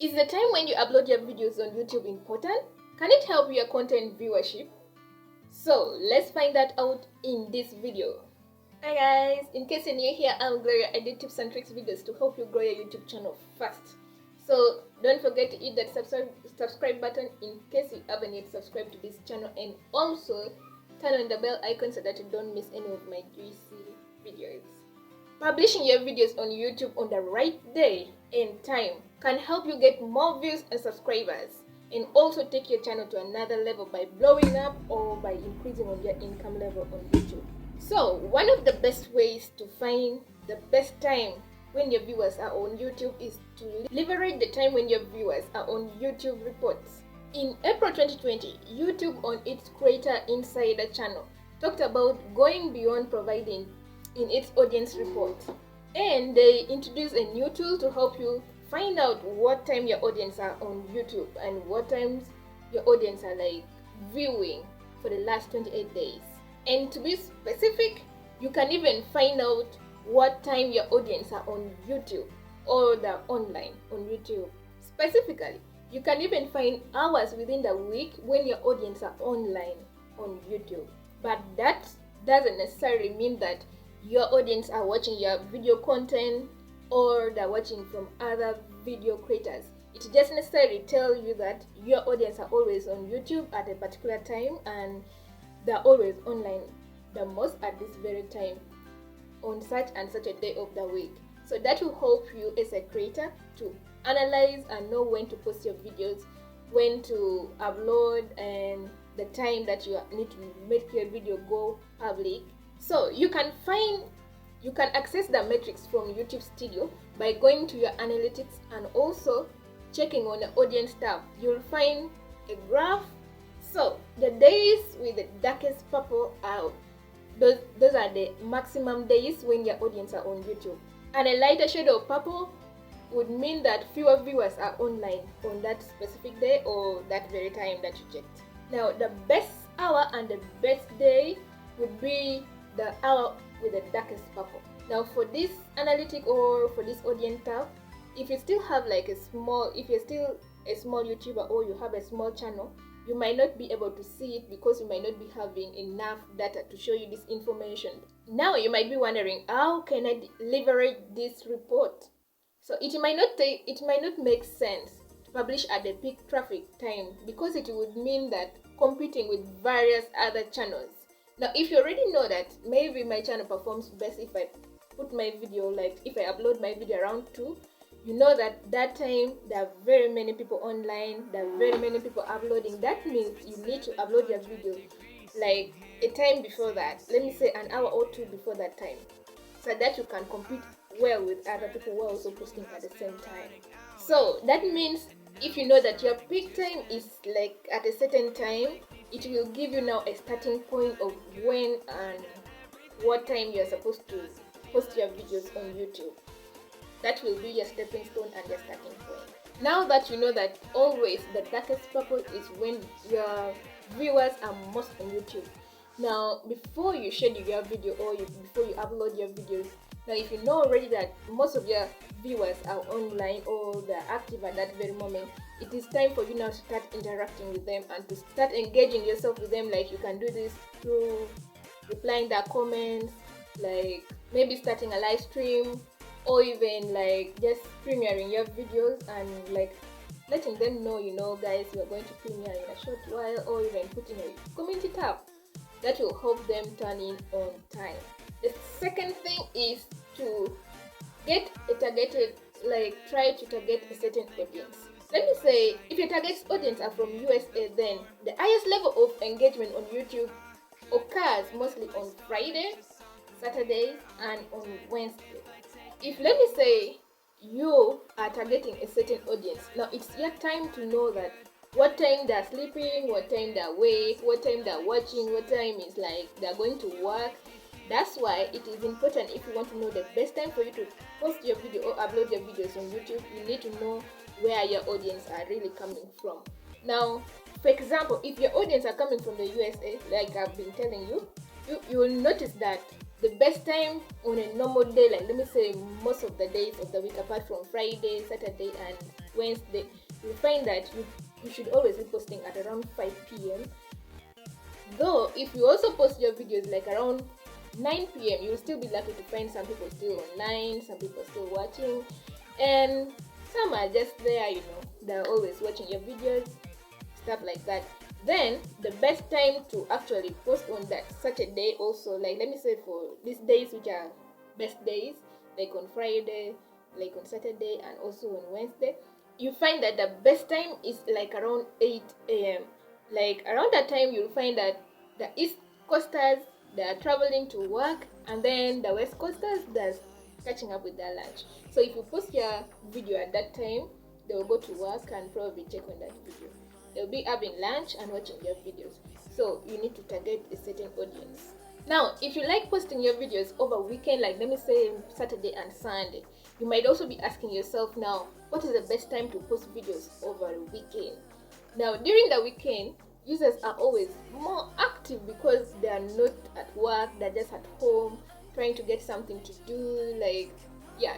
Is the time when you upload your videos on YouTube important? Can it help your content viewership? So let's find that out in this video. Hi guys, in case you're new here, I'm Gloria. I do tips and tricks videos to help you grow your YouTube channel fast. So don't forget to hit that subscribe button in case you haven't yet subscribed to this channel, and also turn on the bell icon so that you don't miss any of my juicy videos. Publishing your videos on YouTube on the right day and time can help you get more views and subscribers, and also take your channel to another level by blowing up or by increasing on your income level on YouTube. So one of the best ways to find the best time when your viewers are on YouTube is to leverage the time when your viewers are on YouTube reports. In April 2020, YouTube on its Creator Insider channel talked about going beyond providing in its audience report, and they introduced a new tool to help you find out what time your audience are on YouTube and what times your audience are viewing for the last 28 days. And to be specific, you can even find out what time your audience are on YouTube or the online on YouTube. Specifically, you can even find hours within the week when your audience are online on YouTube. But that doesn't necessarily mean that your audience are watching your video content or they're watching from other video creators. It just necessarily tells you that your audience are always on YouTube at a particular time and they're always online the most at this very time on such and such a day of the week. So that will help you as a creator to analyze and know when to post your videos, when to upload, and the time that you need to make your video go public. So you can access the metrics from YouTube Studio by going to your analytics and also checking on the audience tab. You'll find a graph. So the days with the darkest purple are those are the maximum days when your audience are on YouTube, and a lighter shade of purple would mean that fewer viewers are online on that specific day or that very time that you checked. Now the best hour and the best day would be the hour with the darkest purple. Now for this analytic or for this audience tab, if you still have if you're still a small YouTuber or you have a small channel, you might not be able to see it because you might not be having enough data to show you this information. Now you might be wondering, how can I leverage this report? So it might not make sense to publish at the peak traffic time because it would mean that competing with various other channels. Now if you already know that maybe my channel performs best if I put my video, if I upload my video around 2, you know that time there are very many people online, there are very many people uploading. That means you need to upload your video like a time before that, let me say an hour or 2 before that time, so that you can compete well with other people who are also posting at the same time. So that means if you know that your peak time is at a certain time, it will give you now a starting point of when and what time you're supposed to post your videos on YouTube. That will be your stepping stone and your starting point. Now that you know that always the darkest purple is when your viewers are most on YouTube. Now before you schedule your video or before you upload your videos, now if you know already that most of your viewers are online or they're active at that very moment, it is time for you now to start interacting with them and to start engaging yourself with them. You can do this through replying their comments, maybe starting a live stream, or even just premiering your videos and letting them know, guys, we're going to premiere in a short while, or even putting a community tab that will help them turn in on time. The second thing is to get a targeted, try to target a certain audience. Let me say, if your target audience are from USA, then the highest level of engagement on YouTube occurs mostly on Friday, Saturday, and on Wednesday. If, let me say, you are targeting a certain audience, now it's your time to know that what time they're sleeping, what time they're awake, what time they're watching, what time is they're going to work. That's why it is important, if you want to know the best time for you to post your video or upload your videos on YouTube, you need to know where your audience are really coming from. Now, for example, if your audience are coming from the USA, like I've been telling you, you will notice that the best time on a normal day, let me say most of the days of the week apart from Friday, Saturday, and Wednesday, you'll find that you should always be posting at around 5 p.m. Though if you also post your videos like around 9 p.m., you'll still be lucky to find some people still online, some people still watching, and some are just there, they're always watching your videos, stuff like that. Then the best time to actually post on that such a day also, like let me say for these days which are best days, like on Friday, like on Saturday, and also on Wednesday, you find that the best time is like around 8 a.m. Like around that time you'll find that the East Coasters, they are traveling to work, and then the West Coasters, they're catching up with their lunch. So if you post your video at that time, they will go to work and probably check on that video. They'll be having lunch and watching your videos. So you need to target a certain audience. Now, if you like posting your videos over weekend, like let me say Saturday and Sunday, you might also be asking yourself now, what is the best time to post videos over a weekend? Now, during the weekend, users are always more active because they are not at work, they're just at home trying to get something to do, like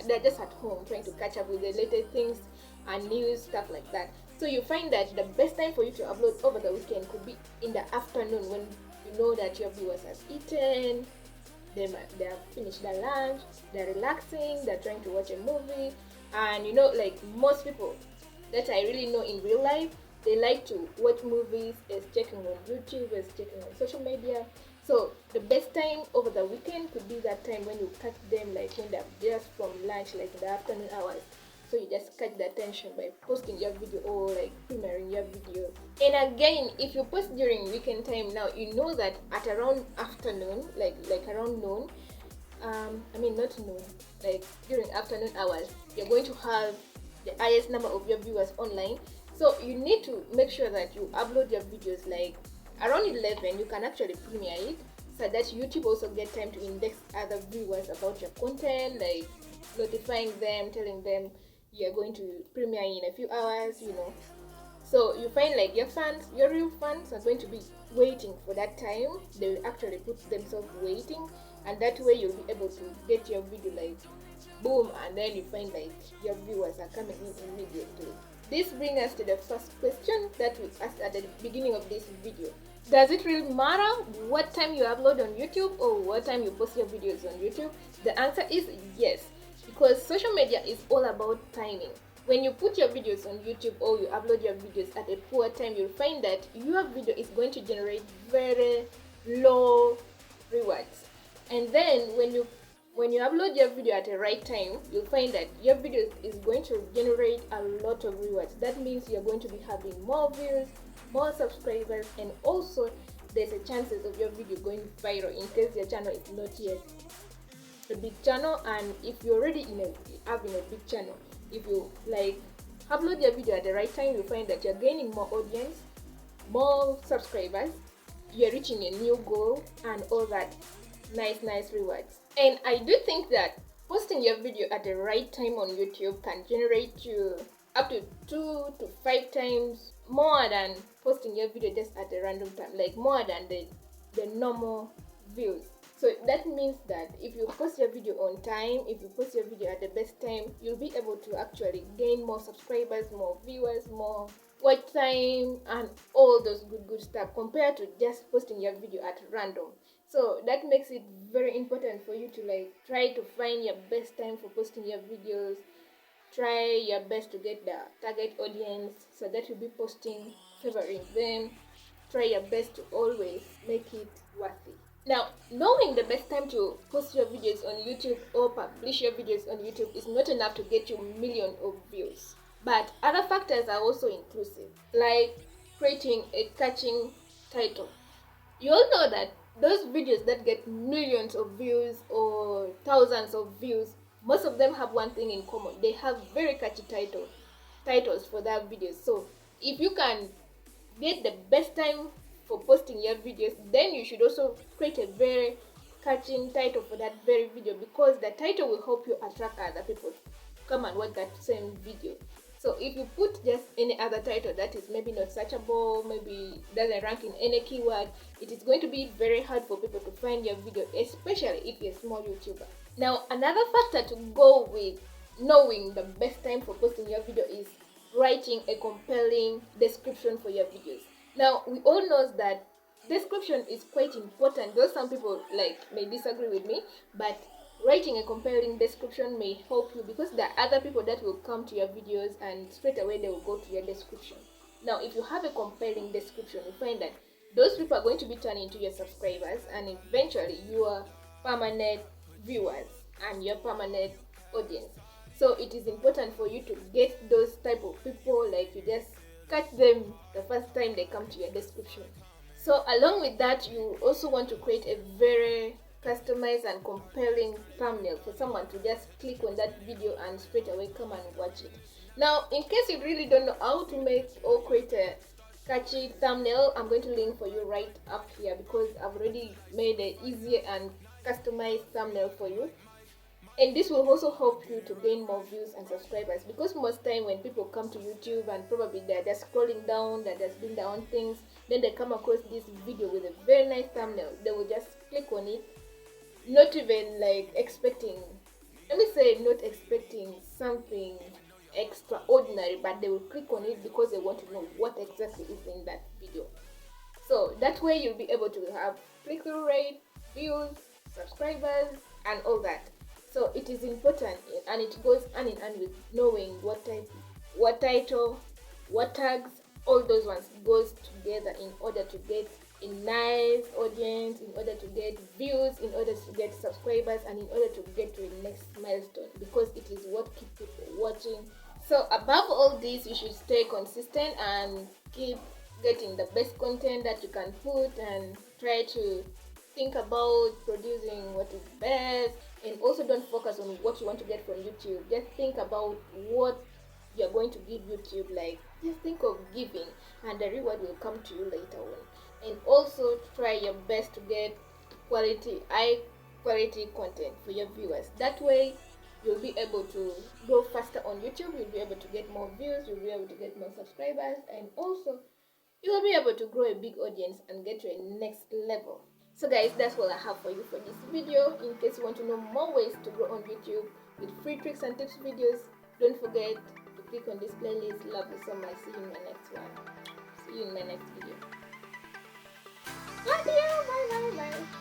they're just at home trying to catch up with the latest things and news, stuff like that. So you find that the best time for you to upload over the weekend could be in the afternoon, when you know that your viewers have eaten, they have finished their lunch, they're relaxing, they're trying to watch a movie, and like most people that I really know in real life, they like to watch movies, as checking on YouTube, as checking on social media. So the best time over the weekend could be that time when you catch them, like when they're just from lunch, like in the afternoon hours. So you just catch their attention by posting your video or like premiering your video. And again, if you post during weekend time, now you know that at around afternoon, like around noon, not noon, like during afternoon hours, you're going to have the highest number of your viewers online. So you need to make sure that you upload your videos like around 11. You can actually premiere it so that YouTube also get time to index other viewers about your content, like notifying them, telling them you're going to premiere in a few hours, So you find like your fans, your real fans are going to be waiting for that time. They will actually put themselves waiting, and that way you'll be able to get your video like boom, and then you find like your viewers are coming in immediately. This brings us to the first question that we asked at the beginning of this video. Does it really matter what time you upload on YouTube or what time you post your videos on YouTube? The answer is yes, because social media is all about timing. When you put your videos on YouTube or you upload your videos at a poor time, you'll find that your video is going to generate very low rewards. And then when you upload your video at the right time, you'll find that your video is going to generate a lot of rewards. That means you're going to be having more views, more subscribers, and also there's a chances of your video going viral in case your channel is not yet a big channel. And if you're already having a big channel, if you like upload your video at the right time, you'll find that you're gaining more audience, more subscribers, you're reaching a new goal, and all that nice rewards. And I do think that posting your video at the right time on YouTube can generate you up to 2 to 5 times more than posting your video just at a random time, like more than the normal views. So that means that if you post your video on time, if you post your video at the best time, you'll be able to actually gain more subscribers, more viewers, more watch time, and all those good stuff compared to just posting your video at random. So that makes it very important for you to like try to find your best time for posting your videos. Try your best to get the target audience so that you'll be posting, favoring them. Try your best to always make it worthy. Now, knowing the best time to post your videos on YouTube or publish your videos on YouTube is not enough to get you millions of views. But other factors are also inclusive, like creating a catching title. You all know that those videos that get millions of views or thousands of views, most of them have one thing in common. They have very catchy titles for their videos. So if you can get the best time for posting your videos, then you should also create a very catching title for that very video, because the title will help you attract other people to come and watch that same video. So if you put just any other title that is maybe not searchable, maybe doesn't rank in any keyword, it is going to be very hard for people to find your video, especially if you're a small YouTuber. Now, another factor to go with knowing the best time for posting your video is writing a compelling description for your videos. Now, we all know that description is quite important, though some people may disagree with me, but writing a compelling description may help you because there are other people that will come to your videos and straight away they will go to your description. Now, if you have a compelling description, you find that those people are going to be turned into your subscribers and eventually your permanent viewers and your permanent audience. So it is important for you to get those type of people, like you just catch them the first time they come to your description. So along with that, you also want to create a very customized and compelling thumbnail for someone to just click on that video and straight away come and watch it. Now, in case you really don't know how to make or create a catchy thumbnail, I'm going to link for you right up here because I've already made an easier and customized thumbnail for you. And this will also help you to gain more views and subscribers, because most time when people come to YouTube and probably they're just scrolling down, they're just doing their own things, then they come across this video with a very nice thumbnail, they will just click on it, not even expecting, let me say not expecting something extraordinary, but they will click on it because they want to know what exactly is in that video. So that way you'll be able to have click-through rate, views, subscribers, and all that. So it is important, and it goes hand in hand with knowing what title, what tags, all those ones goes together in order to get a nice audience, in order to get views, in order to get subscribers, and in order to get to the next milestone, because it is what keeps people watching. So above all this, you should stay consistent and keep getting the best content that you can put, and try to think about producing what is best. And also don't focus on what you want to get from YouTube. Just think about what you're going to give YouTube. Just think of giving, and the reward will come to you later on. And also try your best to get high quality content for your viewers. That way you'll be able to grow faster on YouTube, you'll be able to get more views, you'll be able to get more subscribers, and also you'll be able to grow a big audience and get to a next level. So guys, that's all I have for you for this video. In case you want to know more ways to grow on YouTube with free tricks and tips videos, don't forget to click on this playlist. Love you so much. See you in my next one. See you in my next video. Love you. Bye bye bye.